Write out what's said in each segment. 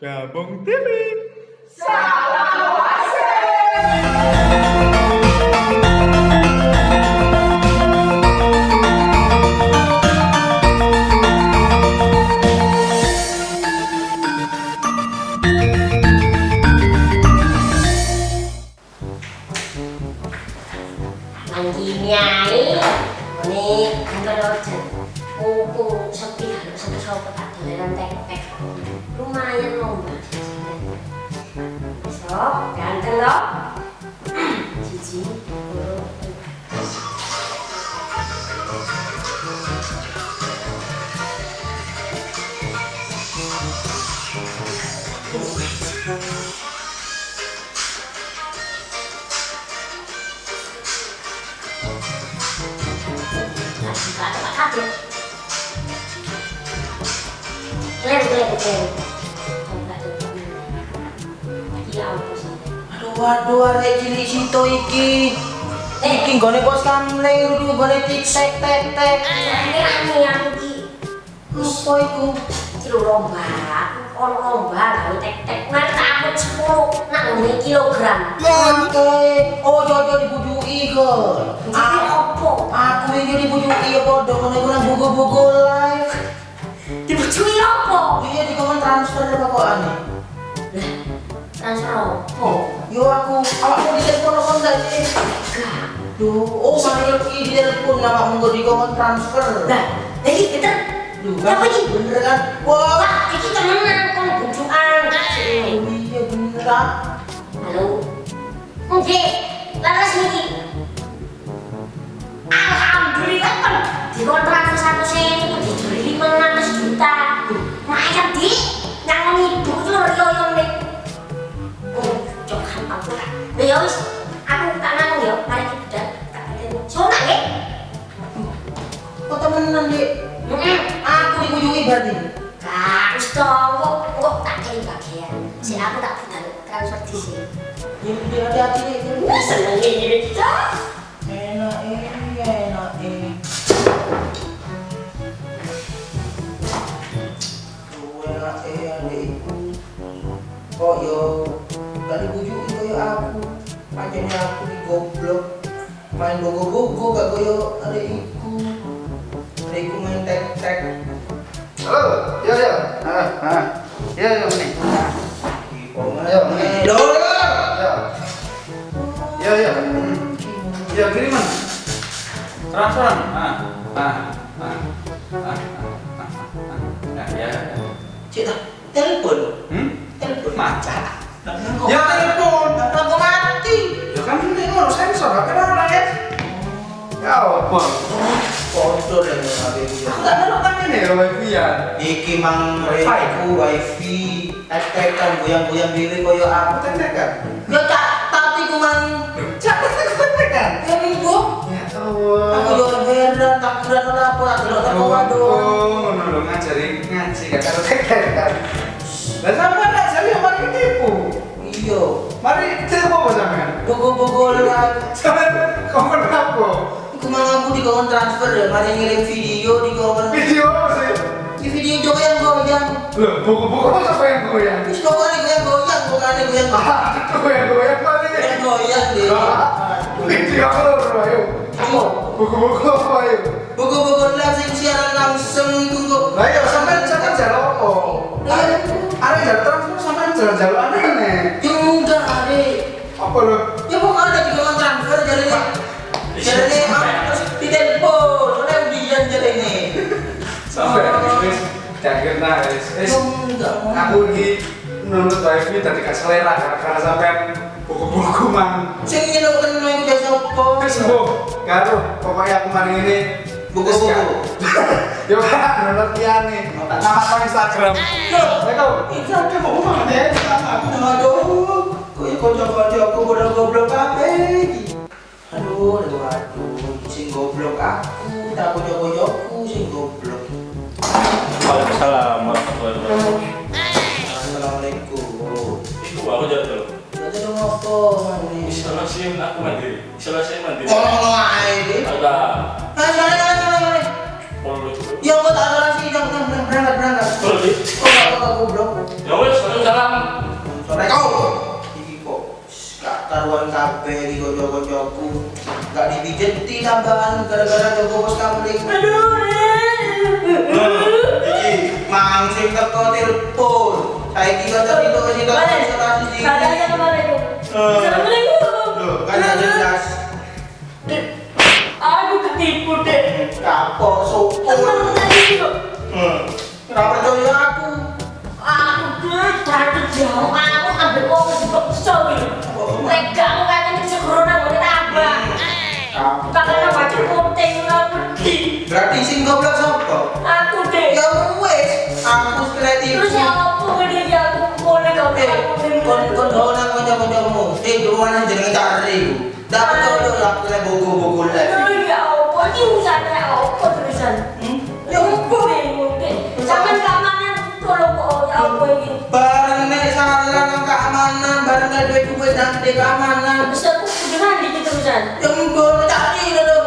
Gabung TV. Mangginyai, ini kantor order. Mumpung sepi harus satu tak doleran tek-tek. Lumayan lomba jajanan. Besok ganteng loh. Cici, Waduh, arek cilik sito iki. Iki nggone pos kamling, iki nggone tik tek tek. Ini aku ki. Apa iku? Iki lho lomba. Ono lomba gawe tek-tek nang aku 10 nang ngene kilogram. Oke. Oh, jojo dibujuki kok. Jadi opo? Aku iki dibujuki ya padha ngono iku nang buku-buku live. Dibujui opo? Iya di komen transfer pokokane. Transfer opo? Yo aku awakmu di telepon apa enggak sih? Enggak. Duh, oh saya iki di telepon awakmu nggo di komen transfer. Lah, iki kita Duh, apa iki? bener kan? Wah, Wah, iki temenan kon bujukan. iya bener kan? Halo. Oke, laras niki. Alhamdulillah kan dikontrak satu sewu diberi 500 juta. Lumayan di, yang ibu itu yoyong nih. Oh, coba aku tak. Ya wis, aku tak nang yo, mari kita tak ketemu. Soalnya ya. Kok temenan Dik? Aku dibujuki berarti. Kak, wis dong, kok tak kei bagian. Si aku tak budal transfer di sini. Ya hati-hati Dik. Seneng ini kita. Enak enak enak adikku. Kok yo gak dibujuki koyo aku. Pancen aku digoblok. Main gogo-gogo gak koyo adikku. Adikku main tek-tek. Halo, ya. Ya, ini. Ayo, ini. Loh. Ya. Ya, kiriman. Transferan. Ya. Cik tak telepon. Telepon maca. Ya Ya, telepon. aku mati. Ya kan ini harus sensor, apa orang ya? Ya, apa? Foto deh adikku. Aku tak ada kan ini wifi ya. Iki mang wifi wifi tek-tekan goyang-goyang diri koyo aku. Aku tendek kan? Ya tak tapi ku mang Siapa tendek kan? ya minggu. Ya Allah. Aku yo heran tak kira apa tak delok tak waduh. Oh, nolong ngajarin ngaji gak karo tendek kan? Lah sampe nak saya mari tipu. Iya. Mari tipu apa sampean? Buku-buku live. Sampean komen apa? Iku mang aku di komen transfer ya, mari ngirim video di komen. Video apa sih? Di video goyang-goyang. Loh, buku-buku apa sampai yang goyang? Wis pokoknya goyang-goyang, pokoknya goyang-goyang. Goyang-goyang mana ini? Goyang deh. Video apa ayo? Buku-buku apa ayo? Buku-buku live sing siaran langsung iku kok. Lah ya sampean jalan apa? Are jalan transfer sampean jalan-jalan aneh. Ya enggak ada. Apa lo? Ya pokoknya di komen transfer jalannya. Jalannya terus di telepon, soalnya ujian jalannya. Sampai wis cakir nah wis. Enggak mau. Aku iki nunut wifi tadi gak selera karena sampean buku-buku mang. Sing nyeloken iku jasa opo? Wis mbok karo pokoknya aku mari ini Buku-buku. Yo kan nunut liyane. Nama apa Instagram? Leko. Itu ada mau ngomong deh sama aku. Aduh, koyo kanca-kanca aku bodoh goblok kabeh iki. Aduh, sing goblok aku, tak kanca-kancaku sing goblok. Waalaikumsalam warahmatullahi wabarakatuh. Assalamualaikum. Iku aku jatuh. Nanti dong apa mandi? Isolasi aku mandiri. Isolasi mandiri. Ngomong aja deh. Ada. Mari. Perlu cukup. Ya kok tak ada lagi, jangan berangkat. Perlu di. Kok goblok? Ya wes, sekarang karuan kabeh iki kanca-kancaku. Gak dipijeti tambahan gara-gara Joko Bos kamling. Iki mang sing teko telepon. Saiki kanca itu wis entuk konsultasi di. Assalamualaikum. Loh, kan ada jelas. Aku ketipu deh. Kapok sopor. Temen tadi kok. Ora percaya aku. Aku tuh terlalu jauh. Aku ambil uang juga kesel gitu. Mereka aku katanya bisa corona boleh tambah. Karena baca konten lah pergi. Berarti sing goblok sapa? Aku deh. Ya wes, aku kreatif. Terus ya apa ini dia aku boleh kau Kon nang kanca-kancamu. Di mana jenenge cari. Dapat jodoh aku le buku-buku le. Ya apa ini urusannya apa terusan? Ya apa bingung deh. Sampai keamanan tolong kok ya apa ini? Bareng nek salah nang keamanan, bareng nek duit nang di keamanan. Terus aku kudu di terusan. Ya mbok cari lho.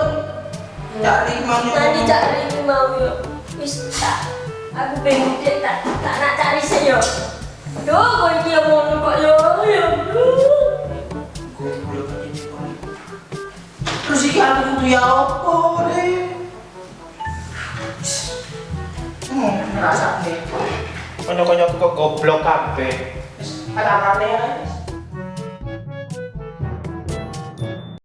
Cari mana? Nanti cari ini mau yo. Wis tak. Aku bingung deh tak nak cari saya. Aduh, kok ini yang mau kok yo. Goblok ini kon. Terus iki aku kudu ya opo deh? Ngerasa nih. Kanca-kancaku kok goblok kabeh. Wis, kata-kata ya.